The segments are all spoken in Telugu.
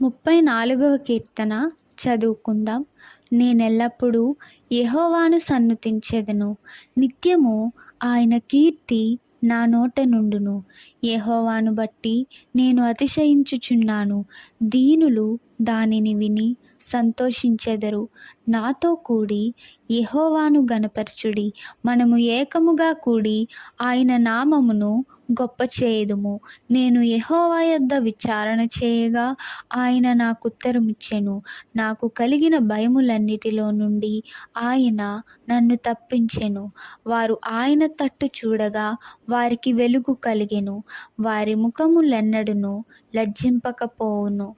34వ కీర్తన చదువుకుందాం. నేనెల్లప్పుడూ యెహోవాను సన్నుతించెదను. నిత్యము ఆయన కీర్తి నా నోట నుండును. యెహోవాను బట్టి నేను అతిశయించుచున్నాను. దీనులు దానిని విని సంతోషించెదరు. నాతో కూడి యెహోవాను ఘనపరచుడి. మనము ఏకముగా కూడి ఆయన నామమును గొప్ప చేయుదుము. నేను యెహోవా యొద్ద విచారణ చేయగా ఆయన నాకుత్తరమిచ్చెను. నాకు కలిగిన భయములన్నిటిలో నుండి ఆయన నన్ను తప్పించెను. వారు ఆయన తట్టు చూడగా వారికి వెలుగు కలిగెను. వారి ముఖములెన్నడును లజ్జింపకపోవును.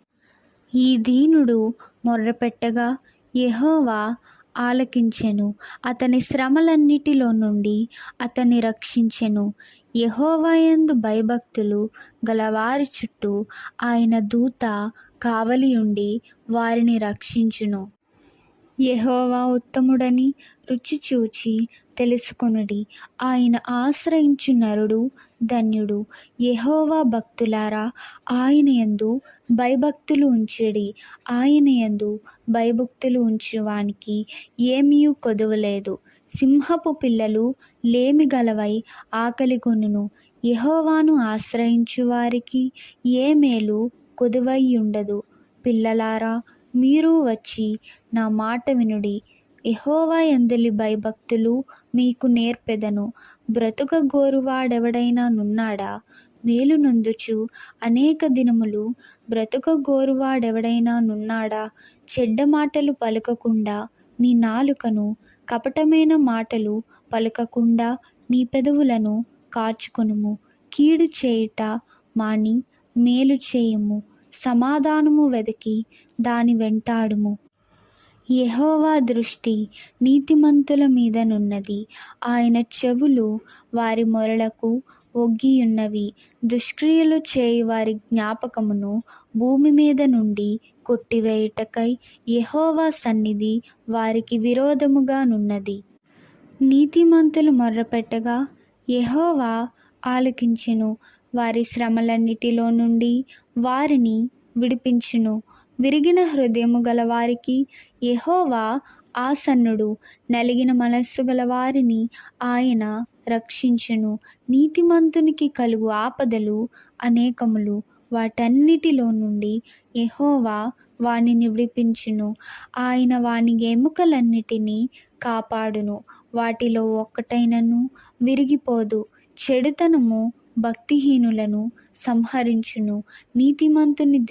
ఈ దీనుడు మొర్రపెట్టగా యెహోవా ఆలకించెను. అతని శ్రమలన్నిటిలో నుండి అతన్ని రక్షించెను. యెహోవా యందు భయభక్తులు గలవారి చుట్టూ ఆయన దూత కావలియుండి వారిని రక్షించును. యెహోవా ఉత్తముడని రుచి చూచి తెలుసుకొనుడి. ఆయన ఆశ్రయించు నరుడు ధన్యుడు. యెహోవా భక్తులారా, ఆయన యందు భయభక్తులు ఉంచుడి. ఆయన యందు భయభక్తులు ఉంచువానికి ఏమీయు కొదువలేదు. సింహపు పిల్లలు లేమి గలవై ఆకలిగొనును. యెహోవాను ఆశ్రయించు వారికి ఏ మేలు కొదువైయుండదు. పిల్లలారా, మీరు వచ్చి నా మాట వినుడి. యెహోవా యందలి భయభక్తులు మీకు నేర్పెదను. బ్రతుకగోరువాడెవడైనా నున్నాడా? మేలు నొందుచు అనేక దినములు బ్రతుకగోరువాడెవడైనా నున్నాడా? చెడ్డ మాటలు పలుకకుండా నీ నాలుకను, కపటమైన మాటలు పలుకకుండా నీ పెదవులను కాచుకొనుము. కీడు చేయుట మాని మేలు చేయుము. సమాధానము వెదకి దాని వెంటాడుము. యెహోవా దృష్టి నీతిమంతుల మీదనున్నది. ఆయన చెవులు వారి మొరలకు ఒగ్గియున్నవి. దుష్క్రియలు చేయు వారి జ్ఞాపకమును భూమి మీద నుండి కొట్టివేయుటకై యెహోవా సన్నిధి వారికి విరోధముగానున్నది. నీతిమంతులు మొర్రపెట్టగా యెహోవా ఆలకించెను. వారి శ్రమలన్నిటిలో నుండి వారిని విడిపించును. విరిగిన హృదయము గలవారికి యెహోవా ఆసన్నుడు. నలిగిన మనస్సు గలవారిని ఆయన రక్షించును. నీతిమంతునికి కలుగు ఆపదలు అనేకములు. వాటన్నిటిలో నుండి యెహోవా వానిని విడిపించును. ఆయన వాని ఎముకలన్నిటినీ కాపాడును. వాటిలో ఒక్కటైనను విరిగిపోదు. చెడుతనము భక్తిహీనులను సంహరించును. నీతిమంతుని